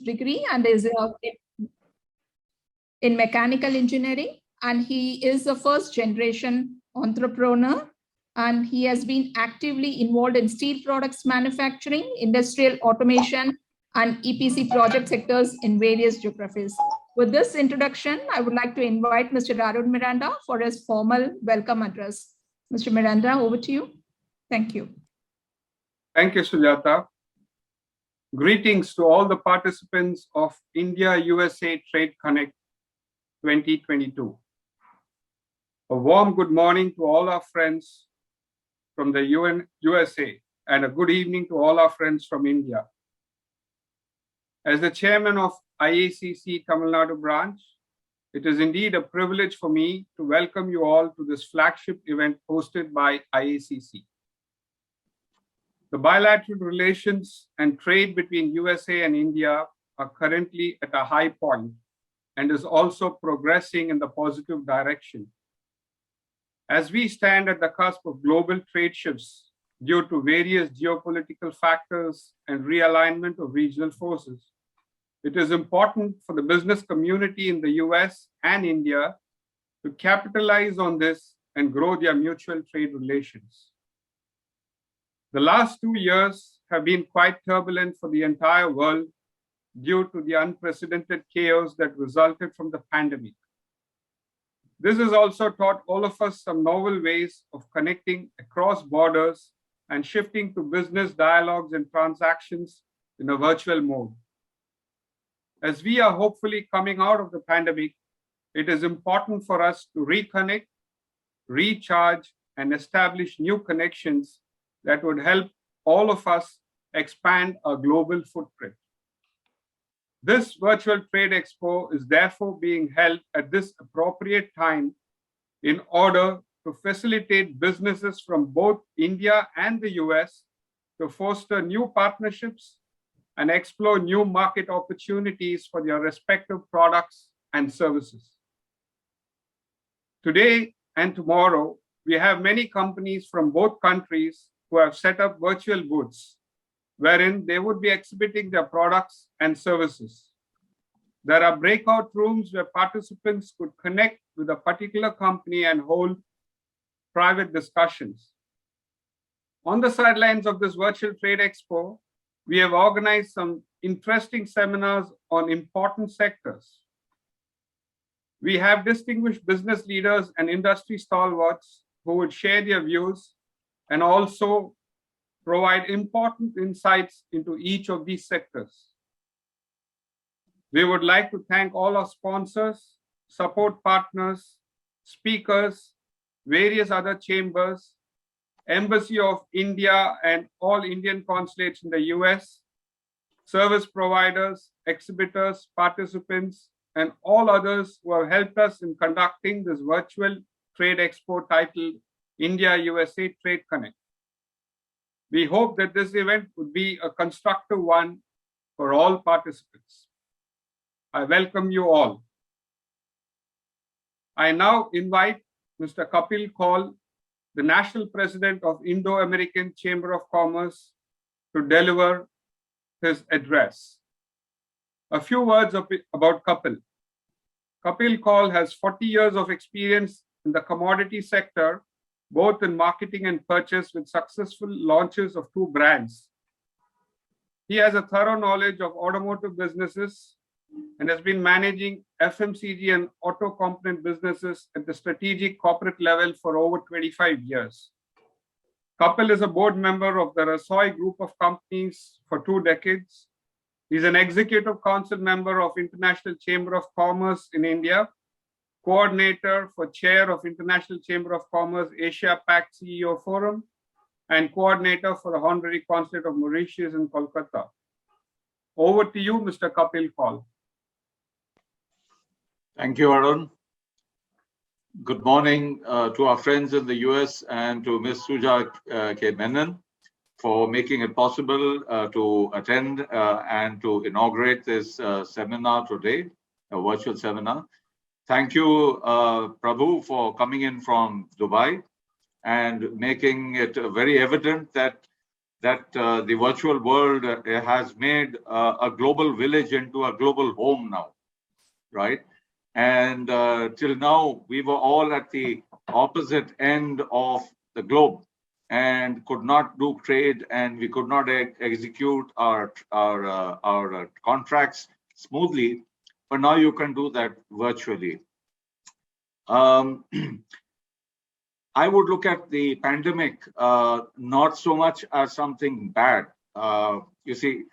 degree and is in mechanical engineering. And he is a first generation entrepreneur. And he has been actively involved in steel products manufacturing, industrial automation, and EPC project sectors in various geographies. With this introduction, I would like to invite Mr. Arun Miranda for his formal welcome address. Mr. Miranda, over to you. Thank you. Thank you, Sujata. Greetings to all the participants of India-USA Trade Connect 2022. A warm good morning to all our friends from the USA and a good evening to all our friends from India. As the chairman of IACC Tamil Nadu branch, it is indeed a privilege for me to welcome you all to this flagship event hosted by IACC. The bilateral relations and trade between USA and India are currently at a high point and is also progressing in the positive direction. As we stand at the cusp of global trade shifts due to various geopolitical factors and realignment of regional forces, it is important for the business community in the US and India to capitalize on this and grow their mutual trade relations. The last 2 years have been quite turbulent for the entire world due to the unprecedented chaos that resulted from the pandemic. This has also taught all of us some novel ways of connecting across borders and shifting to business dialogues and transactions in a virtual mode. As we are hopefully coming out of the pandemic, it is important for us to reconnect, recharge, and establish new connections that would help all of us expand our global footprint. This virtual trade expo is therefore being held at this appropriate time in order to facilitate businesses from both India and the US to foster new partnerships and explore new market opportunities for their respective products and services. Today and tomorrow, we have many companies from both countries who have set up virtual booths, wherein they would be exhibiting their products and services. There are breakout rooms where participants could connect with a particular company and hold private discussions. On the sidelines of this virtual trade expo, we have organized some interesting seminars on important sectors. We have distinguished business leaders and industry stalwarts who would share their views and also provide important insights into each of these sectors. We would like to thank all our sponsors, support partners, speakers, various other chambers, Embassy of India and all Indian consulates in the US, service providers, exhibitors, participants, and all others who have helped us in conducting this virtual trade expo titled India-USA Trade Connect. We hope that this event would be a constructive one for all participants. I welcome you all. I now invite Mr. Kapil Kaul, the National President of Indo-American Chamber of Commerce, to deliver his address. A few words about Kapil. Kapil Kaul has 40 years of experience in the commodity sector, both in marketing and purchase, with successful launches of 2 brands. He has a thorough knowledge of automotive businesses and has been managing FMCG and auto component businesses at the strategic corporate level for over 25 years. Kapil is a board member of the Rasoi Group of companies for 2 decades. He's an executive council member of International Chamber of Commerce in India, coordinator for chair of International Chamber of Commerce Asia Pac CEO Forum, and coordinator for the Honorary Consulate of Mauritius in Kolkata. Over to you, Mr. Kapil Kaul. Thank you, Arun. Good morning to our friends in the US and to Ms. Suja K. Menon for making it possible to attend and to inaugurate this seminar today, a virtual seminar. Thank you, Prabhu, for coming in from Dubai and making it very evident that that the virtual world has made a global village into a global home now, right? And till now, we were all at the opposite end of the globe and could not do trade, and we could not execute our contracts smoothly. But now you can do that virtually. I would look at the pandemic not so much as something bad. You see,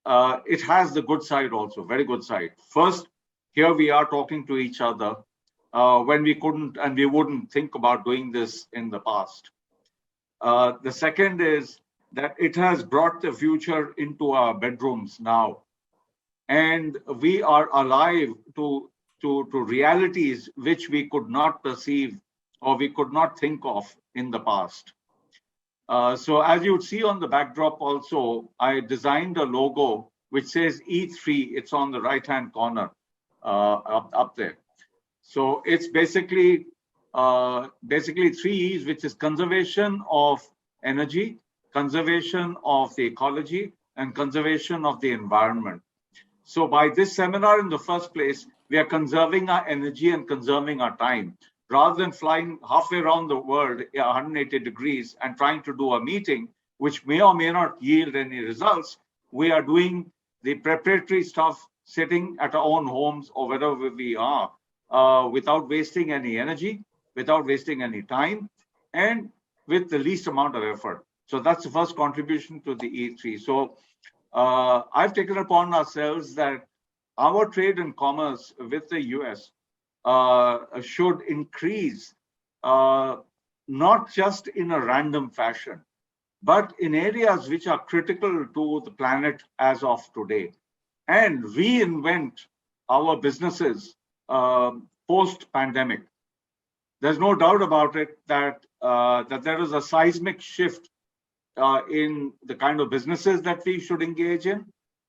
it has the good side also, very good side. First, here we are talking to each other when we couldn't and we wouldn't think about doing this in the past. The second is that it has brought the future into our bedrooms now. And we are alive to realities which we could not perceive or we could not think of in the past. So as you would see on the backdrop also, I designed a logo which says E3. It's on the right-hand corner up there. So it's basically 3 E's, which is conservation of energy, conservation of the ecology, and conservation of the environment. So by this seminar in the first place, we are conserving our energy and conserving our time. Rather than flying halfway around the world 180 degrees and trying to do a meeting, which may or may not yield any results, we are doing the preparatory stuff sitting at our own homes or wherever we are, without wasting any energy, without wasting any time, and with the least amount of effort. So that's the first contribution to the E3. So I've taken upon ourselves that our trade and commerce with the US should increase, not just in a random fashion, but in areas which are critical to the planet as of today, and reinvent our businesses post-pandemic. There's no doubt about it that there is a seismic shift in the kind of businesses that we should engage in,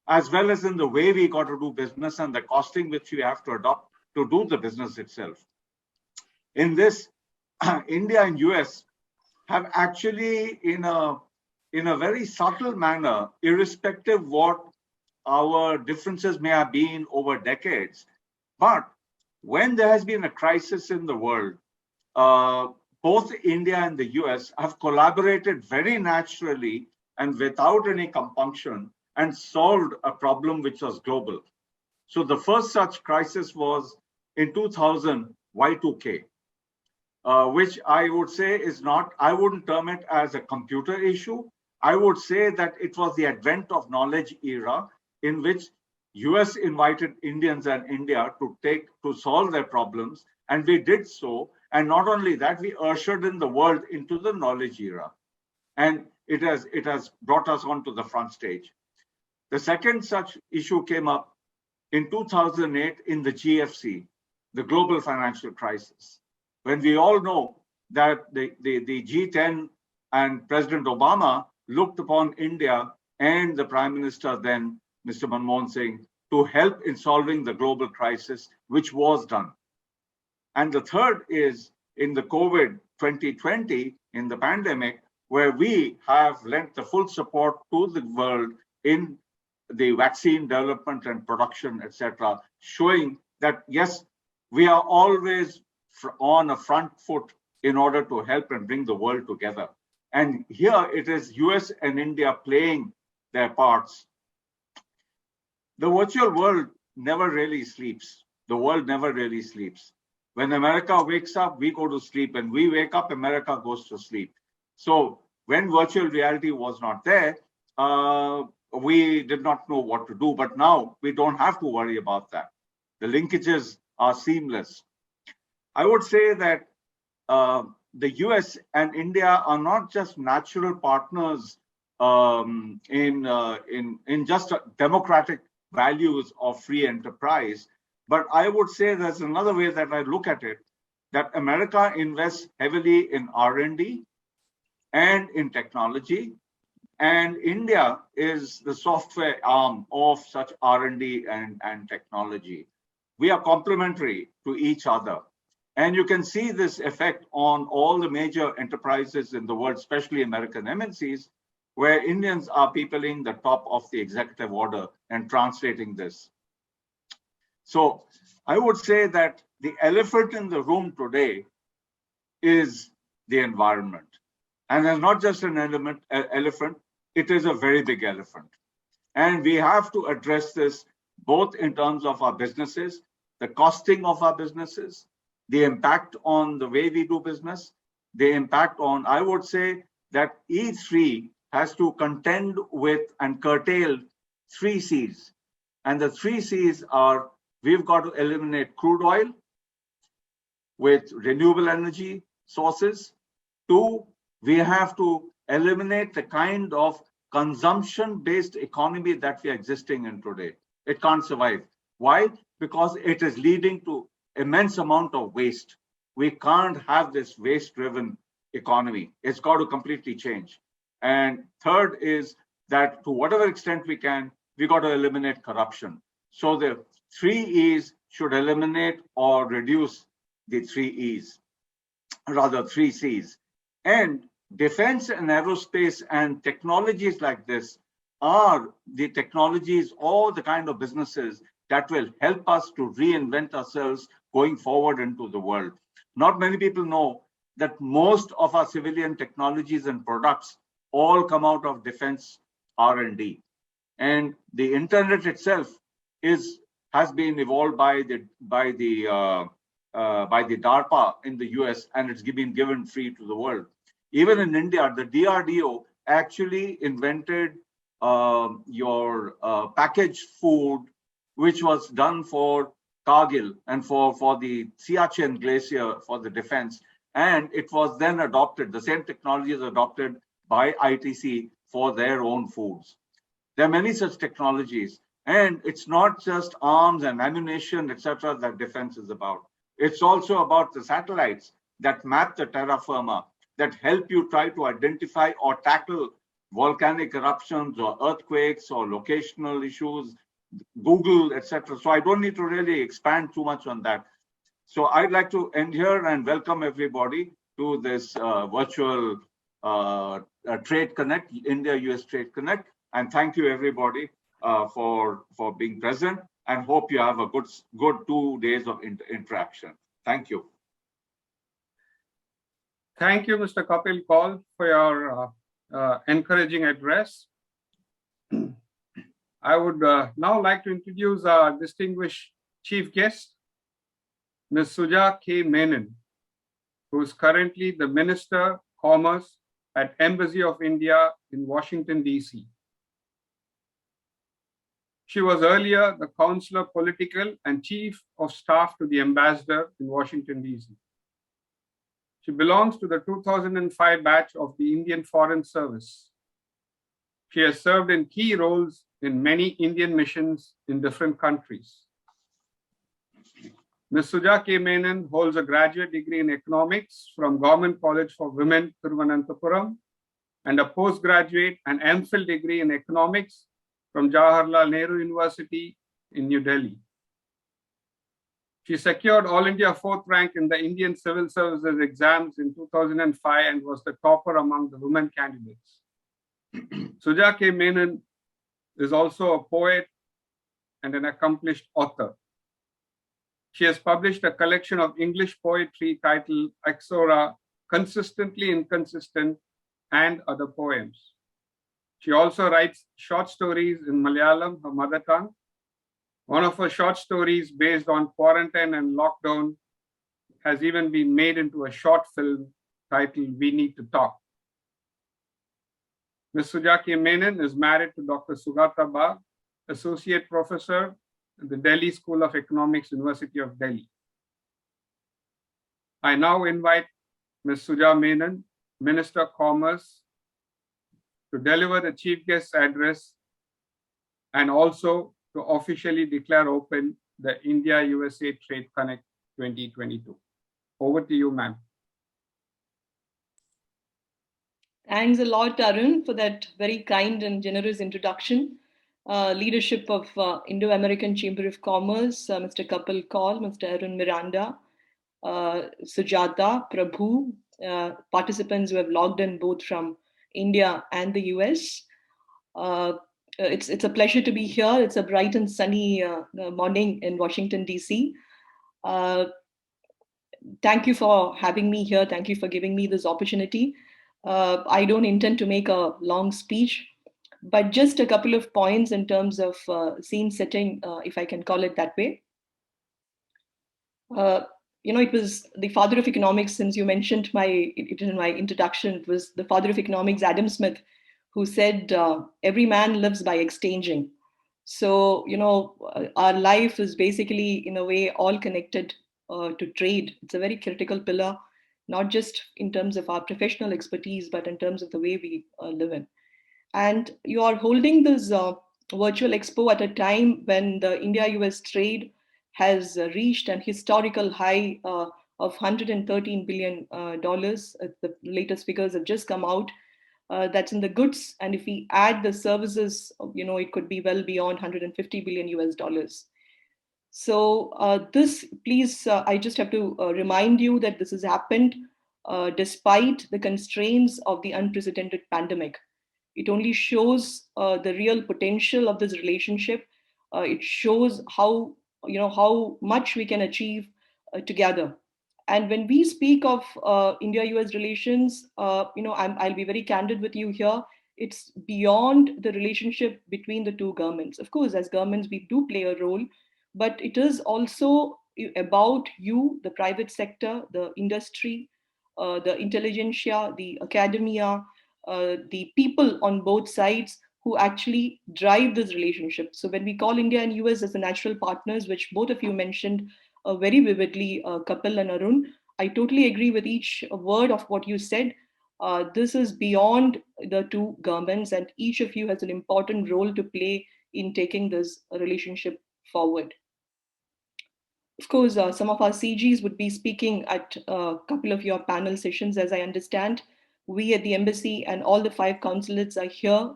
as well as in the way we got to do business and the costing which we have to adopt to do the business itself. In this, India and US have actually, in a very subtle manner, irrespective what our differences may have been over decades, but when there has been a crisis in the world, both India and the US have collaborated very naturally and without any compunction and solved a problem which was global. So the first such crisis was in 2000, Y2K, which I would say is not, I wouldn't term it as a computer issue. I would say that it was the advent of knowledge era in which US invited Indians and India to solve their problems, and we did so. And not only that, we ushered in the world into the knowledge era, and it has brought us onto the front stage. The second such issue came up in 2008 in the GFC, the global financial crisis, when we all know that the G10 and President Obama looked upon India and the Prime Minister then, Mr. Manmohan Singh, to help in solving the global crisis, which was done. And the third is in the COVID 2020, in the pandemic, where we have lent the full support to the world in the vaccine development and production, etc., showing that, yes, we are always on a front foot in order to help and bring the world together. And here it is US and India playing their parts. The virtual world never really sleeps. The world never really sleeps. When America wakes up, we go to sleep. And we wake up, America goes to sleep. So when virtual reality was not there, we did not know what to do. But now we don't have to worry about that. The linkages are seamless. I would say that the US and India are not just natural partners in just democratic values of free enterprise, but I would say there's another way that I look at it, that America invests heavily in R&D and in technology, and India is the software arm of such R&D and technology. We are complementary to each other. And you can see this effect on all the major enterprises in the world, especially American MNCs, where Indians are peopling the top of the executive order and translating this. So I would say that the elephant in the room today is the environment. And it's not just an elephant, it is a very big elephant. And we have to address this both in terms of our businesses, the costing of our businesses, the impact on the way we do business, the impact on, I would say that E3 has to contend with and curtail 3 C's. And the 3 C's are, we've got to eliminate crude oil with renewable energy sources. 2, we have to eliminate the kind of consumption-based economy that we are existing in today. It can't survive. Why? Because it is leading to immense amount of waste. We can't have this waste-driven economy. It's got to completely change. And third is that to whatever extent we can, we got to eliminate corruption. So the 3 E's should eliminate or reduce the 3 E's, rather 3 C's. And defense and aerospace and technologies like this are the technologies or the kind of businesses that will help us to reinvent ourselves going forward into the world. Not many people know that most of our civilian technologies and products all come out of defense R&D. And the internet itself has been evolved by the DARPA in the US, and it's been given free to the world. Even in India, the DRDO actually invented your packaged food, which was done for Kargil and for the Siachen Glacier for the defense. And it was then adopted, the same technology is adopted by ITC for their own foods. There are many such technologies. And it's not just arms and ammunition, etc., that defense is about. It's also about the satellites that map the terra firma, that help you try to identify or tackle volcanic eruptions or earthquakes or locational issues, Google, etc. So I don't need to really expand too much on that. So I'd like to end here and welcome everybody to this virtual Trade Connect, India-US Trade Connect. And thank you everybody for being present, and hope you have a good 2 days of interaction. Thank you. Thank you, Mr. Kapil Kaul, for your encouraging address. I would now like to introduce our distinguished chief guest, Ms. Suja K. Menon, who is currently the Minister of Commerce at Embassy of India in Washington, D.C. She was earlier the Counselor Political and Chief of Staff to the Ambassador in Washington, D.C. She belongs to the 2005 batch of the Indian Foreign Service. She has served in key roles in many Indian missions in different countries. Ms. Suja K. Menon holds a graduate degree in economics from Government College for Women, Thiruvananthapuram, and a postgraduate and MPhil degree in economics from Jawaharlal Nehru University in New Delhi. She secured All India 4th rank in the Indian Civil Services exams in 2005 and was the topper among the women candidates. Suja K. Menon is also a poet and an accomplished author. She has published a collection of English poetry titled Exora, Consistently Inconsistent, and other poems. She also writes short stories in Malayalam, her mother tongue. One of her short stories based on quarantine and lockdown has even been made into a short film titled We Need to Talk. Ms. Suja K. Menon is married to Dr. Sugata Bagh, Associate Professor at the Delhi School of Economics, University of Delhi. I now invite Ms. Suja Menon, Minister of Commerce, to deliver the Chief Guest's address and also to officially declare open the India-USA Trade Connect 2022. Over to you, ma'am. Thanks a lot, Arun, for that very kind and generous introduction. Leadership of Indo-American Chamber of Commerce, Mr. Kapil Kaul, Mr. Arun Miranda, Sujata, Prabhu, participants who have logged in both from India and the US. It's a pleasure to be here. It's a bright and sunny morning in Washington, D.C. Thank you for having me here. Thank you for giving me this opportunity. I don't intend to make a long speech, but just a couple of points in terms of scene setting, if I can call it that way. It was the father of economics, since you mentioned it in my introduction, it was the father of economics, Adam Smith, who said, every man lives by exchanging. So, our life is basically, in a way, all connected to trade. It's a very critical pillar, not just in terms of our professional expertise, but in terms of the way we live in. And you are holding this virtual expo at a time when the India-US trade has reached an historical high of $113 billion. The latest figures have just come out. That's in the goods. And if we add the services, it could be well beyond 150 billion US dollars. So this, please, I just have to remind you that this has happened despite the constraints of the unprecedented pandemic. It only shows the real potential of this relationship. It shows how much we can achieve together. And when we speak of India-US relations, I'll be very candid with you here. It's beyond the relationship between the two governments. Of course, as governments, we do play a role, but it is also about you, the private sector, the industry, the intelligentsia, the academia, the people on both sides who actually drive this relationship. So when we call India and US as the natural partners, which both of you mentioned very vividly, Kapil and Arun, I totally agree with each word of what you said. This is beyond the two governments, and each of you has an important role to play in taking this relationship forward. Of course, some of our CGs would be speaking at a couple of your panel sessions, as I understand. We at the embassy and all the 5 consulates are here.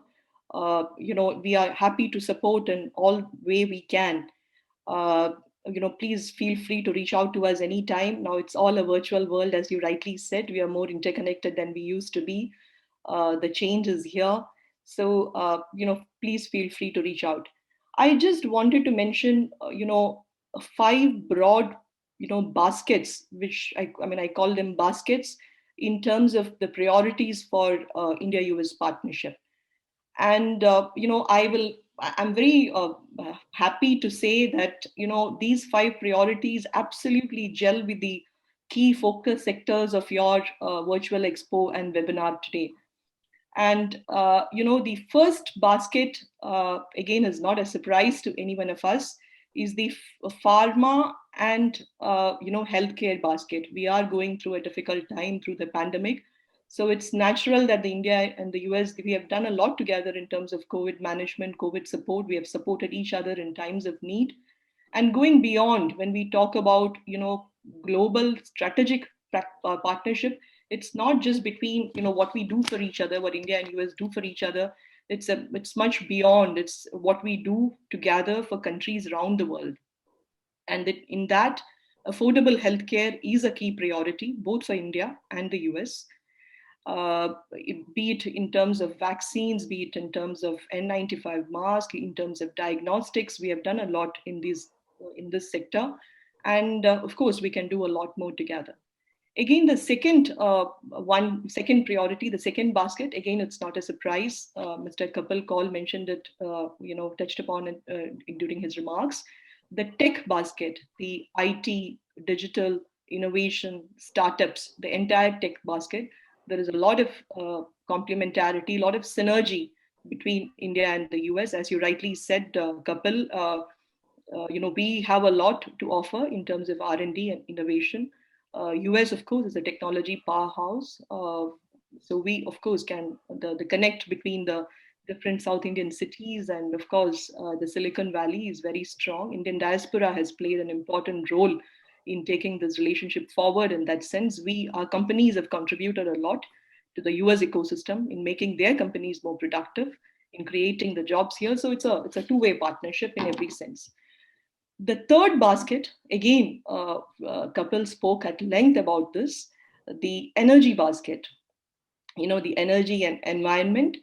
We are happy to support in all way we can. Please feel free to reach out to us anytime. Now it's all a virtual world, as you rightly said. We are more interconnected than we used to be. The change is here. So, please feel free to reach out. I just wanted to mention, 5 broad, baskets, which I call them baskets in terms of the priorities for India-US partnership. And, I'm very happy to say that, these 5 priorities absolutely gel with the key focus sectors of your virtual expo and webinar today. And, the first basket, again, is not a surprise to any one of us, is the pharma and, healthcare basket. We are going through a difficult time through the pandemic. So it's natural that the India and the US, we have done a lot together in terms of COVID management, COVID support. We have supported each other in times of need. And going beyond, when we talk about, global strategic partnership, it's not just between, what we do for each other, what India and US do for each other. It's much beyond. It's what we do together for countries around the world. And in that, affordable healthcare is a key priority, both for India and the US. Be it in terms of vaccines, be it in terms of N95 mask, in terms of diagnostics, we have done a lot in this sector. And of course, we can do a lot more together. Again, the second priority, the second basket, again, it's not a surprise. Mr. Kapil Kaul mentioned it, touched upon it during his remarks. The tech basket, the IT, digital, innovation, startups, the entire tech basket, there is a lot of complementarity, a lot of synergy between India and the US. As you rightly said, Kapil, we have a lot to offer in terms of R&D and innovation. US, of course, is a technology powerhouse. So we, of course, can, the connect between the different South Indian cities and, of course, the Silicon Valley is very strong. Indian diaspora has played an important role in taking this relationship forward. In that sense, our companies have contributed a lot to the US ecosystem in making their companies more productive, in creating the jobs here. So it's a two-way partnership in every sense. The third basket, again, Kapil spoke at length about this, the energy basket. the energy and environment.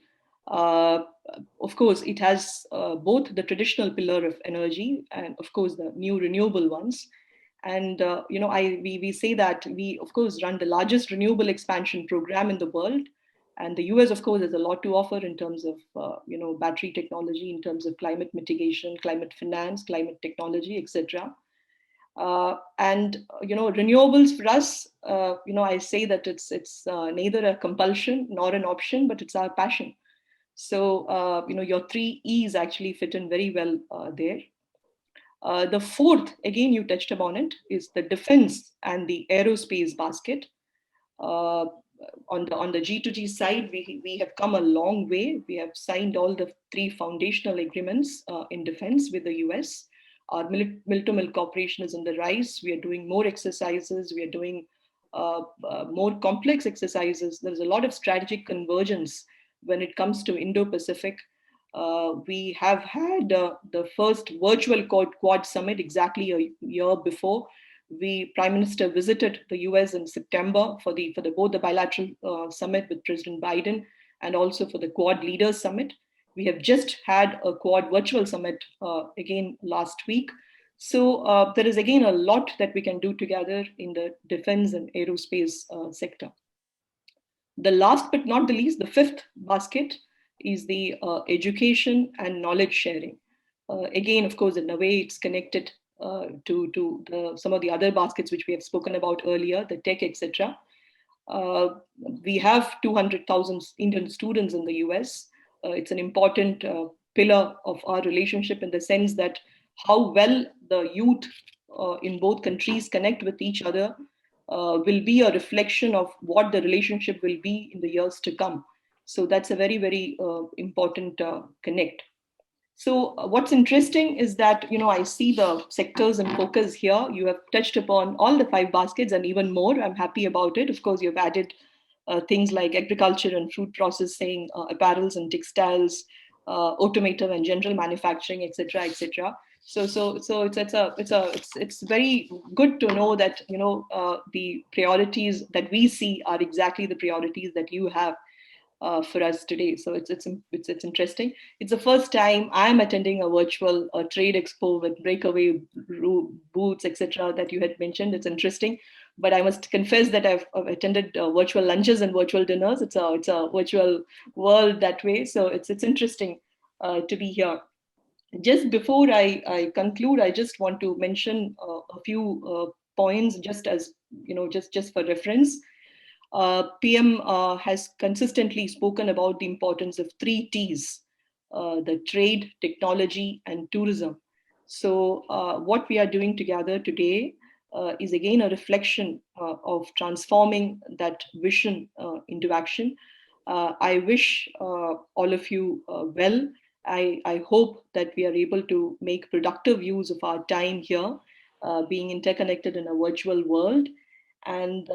Of course, it has both the traditional pillar of energy and, of course, the new renewable ones. And we say that we, of course, run the largest renewable expansion program in the world, and the US, of course, has a lot to offer in terms of battery technology, in terms of climate mitigation, climate finance, climate technology, etc. Renewables for us, I say that it's neither a compulsion nor an option, but it's our passion. So, your three E's actually fit in very well there. The fourth, again, you touched upon it, is the defense and the aerospace basket. Uh, on the G2G side, we have come a long way. We have signed all the three foundational agreements in defense with the US. Our mil-to-mil cooperation is on the rise. We are doing more exercises. We are doing more complex exercises. There's a lot of strategic convergence when it comes to Indo-Pacific. We have had the first virtual Quad summit exactly a year before. Prime Minister visited the US in September for both the bilateral summit with President Biden and also for the Quad Leaders Summit. We have just had a Quad virtual summit again last week. So there is again a lot that we can do together in the defense and aerospace sector. The last but not the least, the fifth basket is the education and knowledge sharing. Again, of course, in a way, it's connected to some of the other baskets which we have spoken about earlier, the tech, etc. We have 200,000 Indian students in the US. It's an important pillar of our relationship in the sense that how well the youth in both countries connect with each other will be a reflection of what the relationship will be in the years to come. So that's a very, very important connect. So what's interesting is that, I see the sectors and focus here. You have touched upon all the 5 baskets and even more. I'm happy about it. Of course, you've added things like agriculture and food processing, apparels and textiles, automotive and general manufacturing, etc., etc. So it's very good to know that the priorities that we see are exactly the priorities that you have for us today. So it's interesting. It's the first time I'm attending a virtual trade expo with breakaway booths, etc. that you had mentioned. It's interesting, but I must confess that I've attended virtual lunches and virtual dinners. It's a virtual world that way. So it's interesting to be here. Just before I conclude, I just want to mention a few points, just as just for reference. PM has consistently spoken about the importance of 3 T's, the trade, technology, and tourism. So what we are doing together today is again a reflection of transforming that vision into action. I wish all of you well. I hope that we are able to make productive use of our time here, being interconnected in a virtual world. And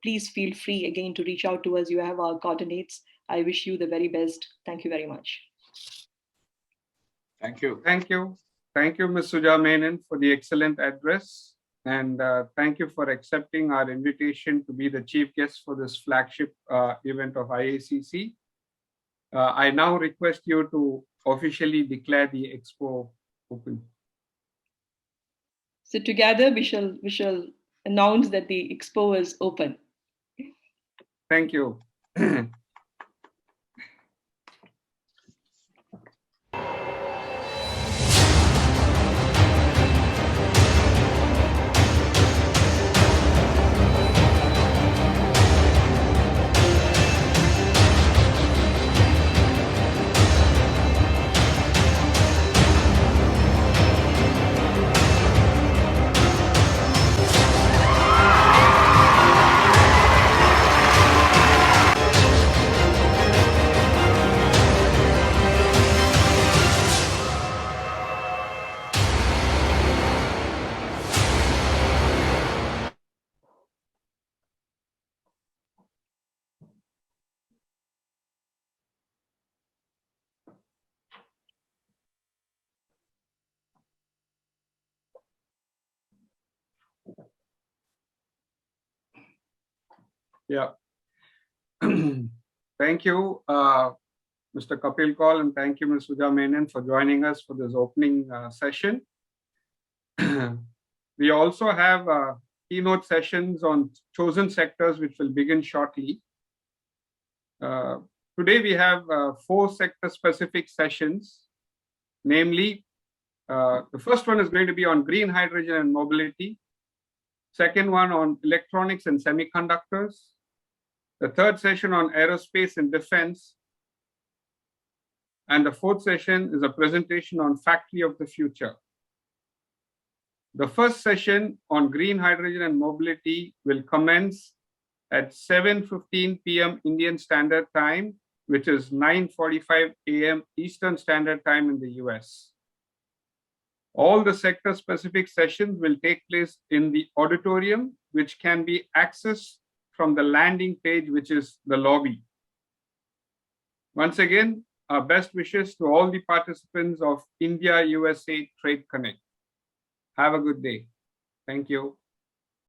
please feel free again to reach out to us. You have our coordinates. I wish you the very best. Thank you very much. Thank you. Thank you. Thank you, Ms. Suja Menon, for the excellent address. And thank you for accepting our invitation to be the chief guest for this flagship event of IACC. I now request you to officially declare the expo open. So together we shall announce that the expo is open. Thank you. Yeah. Thank you, Mr. Kapil Kaul, and thank you, Ms. Suja Menon, for joining us for this opening session. We also have keynote sessions on chosen sectors, which will begin shortly. Today, we have 4 sector-specific sessions, namely, the first one is going to be on green hydrogen and mobility. Second one on electronics and semiconductors. The third session on aerospace and defense. And the fourth session is a presentation on factory of the future. The first session on green hydrogen and mobility will commence at 7:15 p.m. Indian Standard Time, which is 9:45 a.m. Eastern Standard Time in the US. All the sector-specific sessions will take place in the auditorium, which can be accessed from the landing page, which is the lobby. Once again, our best wishes to all the participants of India-USA Trade Connect. Have a good day. Thank you.